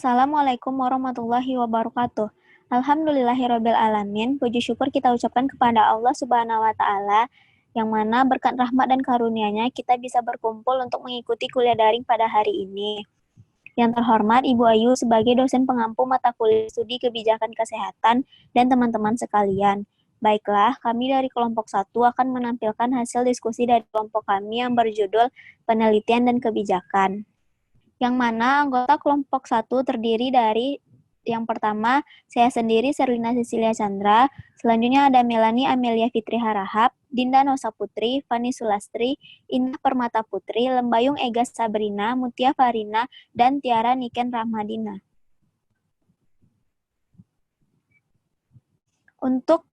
Assalamualaikum warahmatullahi wabarakatuh. Alhamdulillahirabbil alamin. Puji syukur kita ucapkan kepada Allah Subhanahu wa taala yang mana berkat rahmat dan karunia-Nya kita bisa berkumpul untuk mengikuti kuliah daring pada hari ini. Yang terhormat Ibu Ayu sebagai dosen pengampu mata kuliah studi kebijakan kesehatan dan teman-teman sekalian. Baiklah, kami dari kelompok 1 akan menampilkan hasil diskusi dari kelompok kami yang berjudul Penelitian dan Kebijakan. Yang mana anggota kelompok 1 terdiri dari yang pertama, saya sendiri Serlina Cecilia Chandra, selanjutnya ada Melani Amelia Fitri Harahap, Dinda Nosa Putri, Fani Sulastri, Indah Permata Putri, Lembayung Ega Sabrina, Mutia Farina, dan Tiara Niken Rahmadina. Untuk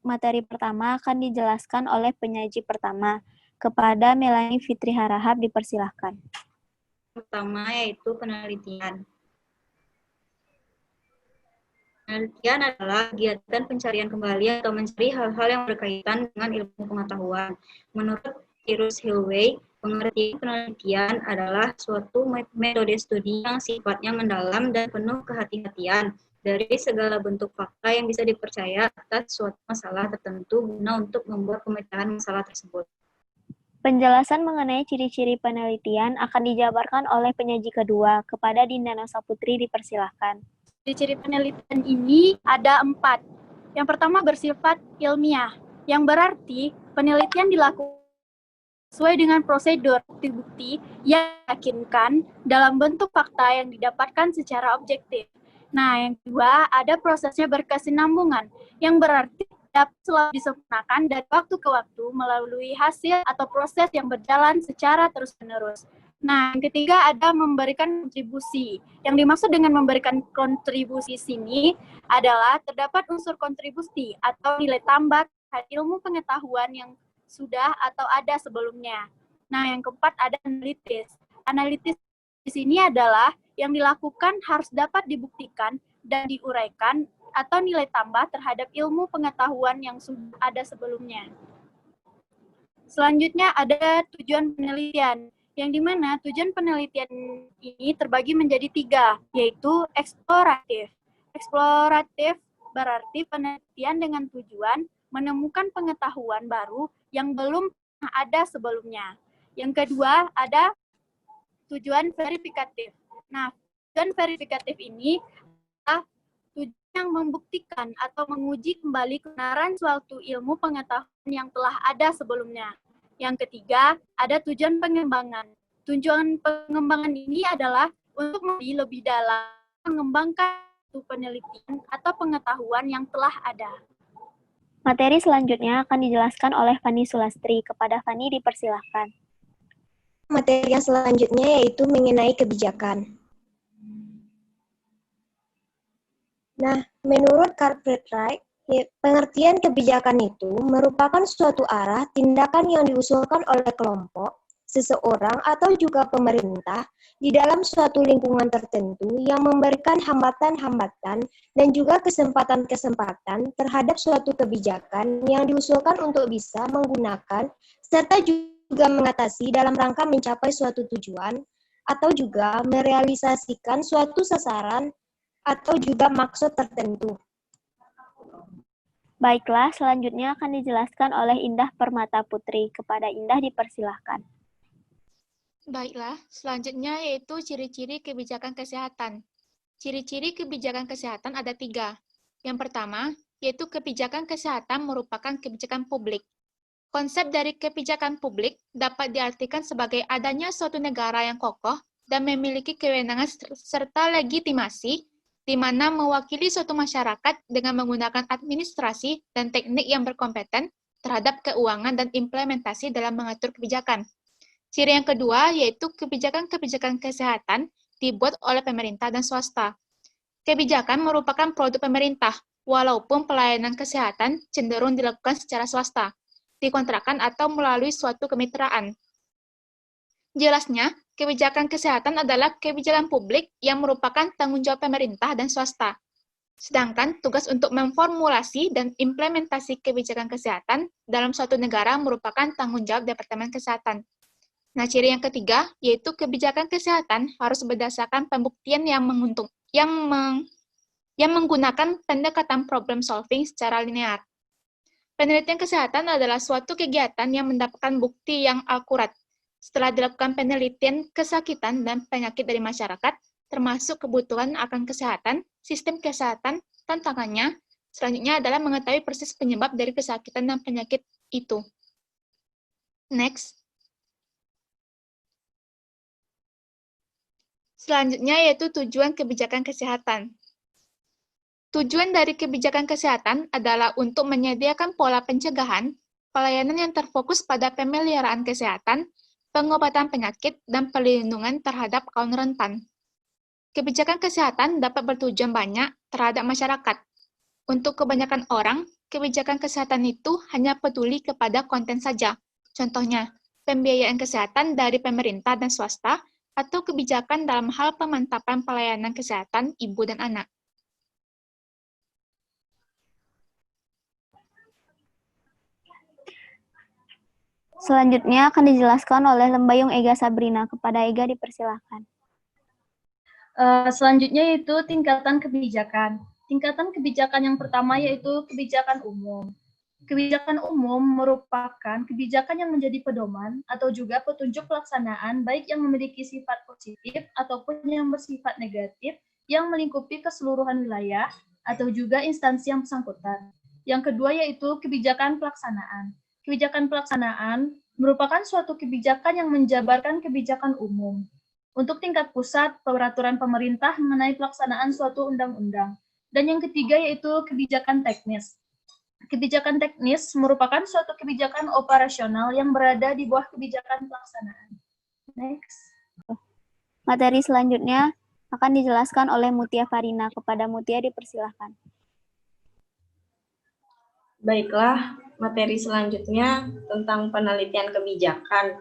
materi pertama akan dijelaskan oleh penyaji pertama. Kepada Melani Fitri Harahap dipersilahkan. Pertama yaitu penelitian. Penelitian adalah kegiatan pencarian kembali atau mencari hal-hal yang berkaitan dengan ilmu pengetahuan. Menurut Cyrus Hillway, pengertian penelitian adalah suatu metode studi yang sifatnya mendalam dan penuh kehati-hatian dari segala bentuk fakta yang bisa dipercaya atas suatu masalah tertentu guna untuk membuat pemecahan masalah tersebut. Penjelasan mengenai ciri-ciri penelitian akan dijabarkan oleh penyaji kedua. Kepada Dinda Nosa Putri dipersilahkan. Ciri-ciri penelitian ini ada 4. Yang pertama bersifat ilmiah, yang berarti penelitian dilakukan sesuai dengan prosedur bukti-bukti yang meyakinkan dalam bentuk fakta yang didapatkan secara objektif. Nah, yang kedua ada prosesnya berkesinambungan, yang berarti dapat selalu disempurnakan dari waktu ke waktu melalui hasil atau proses yang berjalan secara terus-menerus. Nah, yang ketiga ada memberikan kontribusi. Yang dimaksud dengan memberikan kontribusi sini adalah terdapat unsur kontribusi atau nilai tambah terhadap ilmu pengetahuan yang sudah atau ada sebelumnya. Nah, yang keempat ada analitis. Analitis di sini adalah yang dilakukan harus dapat dibuktikan dan diuraikan atau nilai tambah terhadap ilmu pengetahuan yang sudah ada sebelumnya. Selanjutnya ada tujuan penelitian, yang dimana tujuan penelitian ini terbagi menjadi 3, yaitu eksploratif. Eksploratif berarti penelitian dengan tujuan menemukan pengetahuan baru yang belum pernah ada sebelumnya. Yang kedua ada tujuan verifikatif. Nah, tujuan verifikatif ini adalah tujuan yang membuktikan atau menguji kembali kebenaran suatu ilmu pengetahuan yang telah ada sebelumnya. Yang ketiga, ada tujuan pengembangan. Tujuan pengembangan ini adalah untuk lebih dalam mengembangkan penelitian atau pengetahuan yang telah ada. Materi selanjutnya akan dijelaskan oleh Fani Sulastri. Kepada Fani dipersilahkan. Materi yang selanjutnya yaitu mengenai kebijakan. Nah, menurut Cartwright, pengertian kebijakan itu merupakan suatu arah tindakan yang diusulkan oleh kelompok, seseorang, atau juga pemerintah di dalam suatu lingkungan tertentu yang memberikan hambatan-hambatan dan juga kesempatan-kesempatan terhadap suatu kebijakan yang diusulkan untuk bisa menggunakan serta juga mengatasi dalam rangka mencapai suatu tujuan atau juga merealisasikan suatu sasaran atau juga maksud tertentu. Baiklah, selanjutnya akan dijelaskan oleh Indah Permata Putri. Kepada Indah dipersilahkan. Baiklah, selanjutnya yaitu ciri-ciri kebijakan kesehatan. Ciri-ciri kebijakan kesehatan ada 3. Yang pertama, yaitu kebijakan kesehatan merupakan kebijakan publik. Konsep dari kebijakan publik dapat diartikan sebagai adanya suatu negara yang kokoh dan memiliki kewenangan serta legitimasi di mana mewakili suatu masyarakat dengan menggunakan administrasi dan teknik yang berkompeten terhadap keuangan dan implementasi dalam mengatur kebijakan. Ciri yang kedua yaitu kebijakan-kebijakan kesehatan dibuat oleh pemerintah dan swasta. Kebijakan merupakan produk pemerintah, walaupun pelayanan kesehatan cenderung dilakukan secara swasta, dikontrakkan atau melalui suatu kemitraan. Jelasnya, kebijakan kesehatan adalah kebijakan publik yang merupakan tanggung jawab pemerintah dan swasta. Sedangkan tugas untuk memformulasi dan implementasi kebijakan kesehatan dalam suatu negara merupakan tanggung jawab Departemen Kesehatan. Nah, ciri yang ketiga yaitu kebijakan kesehatan harus berdasarkan pembuktian yang menggunakan pendekatan problem solving secara linear. Penelitian kesehatan adalah suatu kegiatan yang mendapatkan bukti yang akurat. Setelah dilakukan penelitian kesakitan dan penyakit dari masyarakat, termasuk kebutuhan akan kesehatan, sistem kesehatan, tantangannya, selanjutnya adalah mengetahui persis penyebab dari kesakitan dan penyakit itu. Next. Selanjutnya yaitu tujuan kebijakan kesehatan. Tujuan dari kebijakan kesehatan adalah untuk menyediakan pola pencegahan, pelayanan yang terfokus pada pemeliharaan kesehatan, pengobatan penyakit, dan perlindungan terhadap kaum rentan. Kebijakan kesehatan dapat bertujuan banyak terhadap masyarakat. Untuk kebanyakan orang, kebijakan kesehatan itu hanya peduli kepada konten saja. Contohnya, pembiayaan kesehatan dari pemerintah dan swasta, atau kebijakan dalam hal pemantapan pelayanan kesehatan ibu dan anak. Selanjutnya akan dijelaskan oleh Lembayung Ega Sabrina. Kepada Ega dipersilakan. Selanjutnya yaitu tingkatan kebijakan. Tingkatan kebijakan yang pertama yaitu kebijakan umum. Kebijakan umum merupakan kebijakan yang menjadi pedoman atau juga petunjuk pelaksanaan baik yang memiliki sifat positif ataupun yang bersifat negatif yang melingkupi keseluruhan wilayah atau juga instansi yang bersangkutan. Yang kedua yaitu kebijakan pelaksanaan. Kebijakan pelaksanaan merupakan suatu kebijakan yang menjabarkan kebijakan umum. Untuk tingkat pusat, peraturan pemerintah mengenai pelaksanaan suatu undang-undang. Dan yang ketiga yaitu kebijakan teknis. Kebijakan teknis merupakan suatu kebijakan operasional yang berada di bawah kebijakan pelaksanaan. Next. Materi selanjutnya akan dijelaskan oleh Mutia Farina. Kepada Mutia dipersilakan. Baiklah, materi selanjutnya tentang penelitian kebijakan,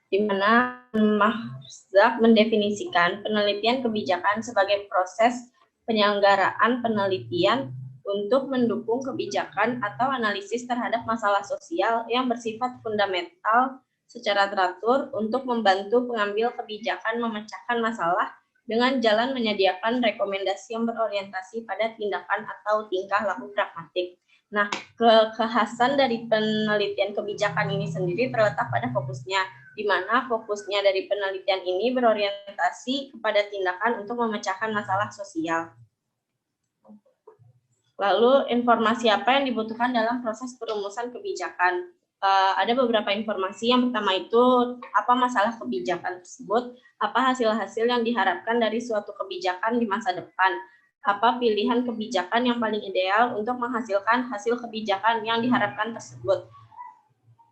di mana Mahzak mendefinisikan penelitian kebijakan sebagai proses penyelenggaraan penelitian untuk mendukung kebijakan atau analisis terhadap masalah sosial yang bersifat fundamental secara teratur untuk membantu pengambil kebijakan memecahkan masalah dengan jalan menyediakan rekomendasi yang berorientasi pada tindakan atau tingkah laku pragmatik. Nah, kekhasan dari penelitian kebijakan ini sendiri terletak pada fokusnya, di mana fokusnya dari penelitian ini berorientasi kepada tindakan untuk memecahkan masalah sosial. Lalu, informasi apa yang dibutuhkan dalam proses perumusan kebijakan? Ada beberapa informasi. Yang pertama itu, apa masalah kebijakan tersebut, apa hasil-hasil yang diharapkan dari suatu kebijakan di masa depan, apa pilihan kebijakan yang paling ideal untuk menghasilkan hasil kebijakan yang diharapkan tersebut.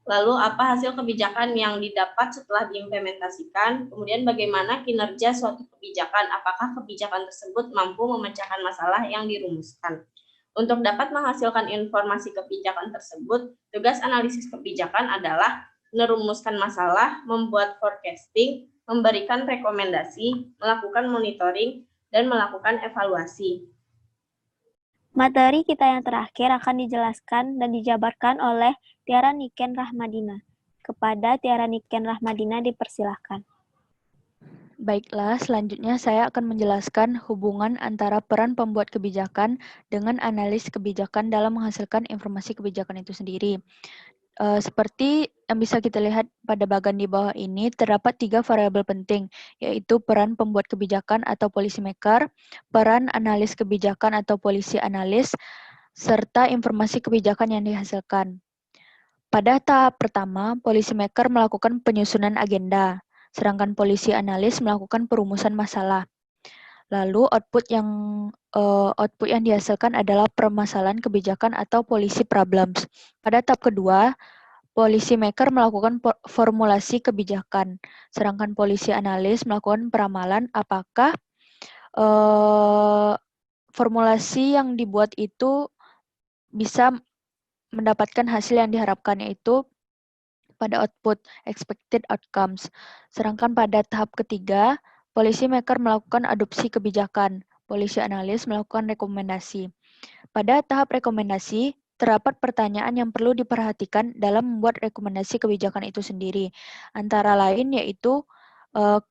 Lalu, apa hasil kebijakan yang didapat setelah diimplementasikan, kemudian bagaimana kinerja suatu kebijakan, apakah kebijakan tersebut mampu memecahkan masalah yang dirumuskan. Untuk dapat menghasilkan informasi kebijakan tersebut, tugas analisis kebijakan adalah merumuskan masalah, membuat forecasting, memberikan rekomendasi, melakukan monitoring, dan melakukan evaluasi. Materi kita yang terakhir akan dijelaskan dan dijabarkan oleh Tiara Niken Rahmadina. Kepada Tiara Niken Rahmadina dipersilahkan. Baiklah, selanjutnya saya akan menjelaskan hubungan antara peran pembuat kebijakan dengan analis kebijakan dalam menghasilkan informasi kebijakan itu sendiri. Seperti yang bisa kita lihat pada bagian di bawah ini, terdapat 3 variabel penting, yaitu peran pembuat kebijakan atau policy maker, peran analis kebijakan atau policy analis, serta informasi kebijakan yang dihasilkan. Pada tahap pertama, policy maker melakukan penyusunan agenda, sedangkan policy analis melakukan perumusan masalah. Lalu output yang dihasilkan adalah permasalahan kebijakan atau policy problems. Pada tahap kedua, policy maker melakukan formulasi kebijakan, sedangkan policy analis melakukan peramalan apakah formulasi yang dibuat itu bisa mendapatkan hasil yang diharapkan, yaitu pada output expected outcomes. Sedangkan pada tahap ketiga, policy maker melakukan adopsi kebijakan, policy analis melakukan rekomendasi. Pada tahap rekomendasi, terdapat pertanyaan yang perlu diperhatikan dalam membuat rekomendasi kebijakan itu sendiri. Antara lain yaitu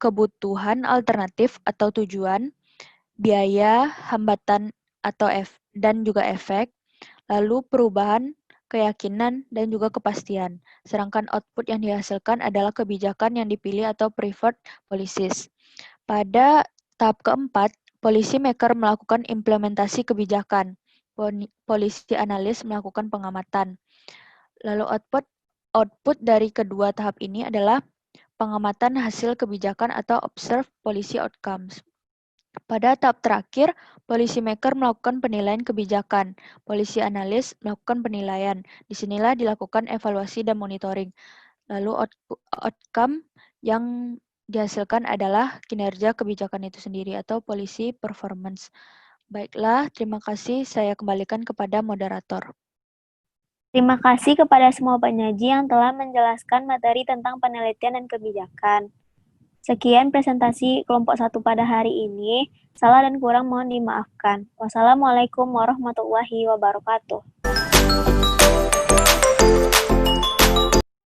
kebutuhan alternatif atau tujuan, biaya, hambatan atau dan juga efek, lalu perubahan, keyakinan, dan juga kepastian. Sedangkan output yang dihasilkan adalah kebijakan yang dipilih atau preferred policies. Pada tahap keempat, policy maker melakukan implementasi kebijakan. Policy analis melakukan pengamatan. Lalu output dari kedua tahap ini adalah pengamatan hasil kebijakan atau observe policy outcomes. Pada tahap terakhir, policy maker melakukan penilaian kebijakan. Policy analis melakukan penilaian. Disinilah dilakukan evaluasi dan monitoring. Lalu outcome yang dihasilkan adalah kinerja kebijakan itu sendiri atau policy performance. Baiklah, terima kasih. Saya kembalikan kepada moderator. Terima kasih kepada semua penyaji yang telah menjelaskan materi tentang penelitian dan kebijakan. Sekian presentasi kelompok 1 pada hari ini. Salah dan kurang mohon dimaafkan. Wassalamualaikum warahmatullahi wabarakatuh.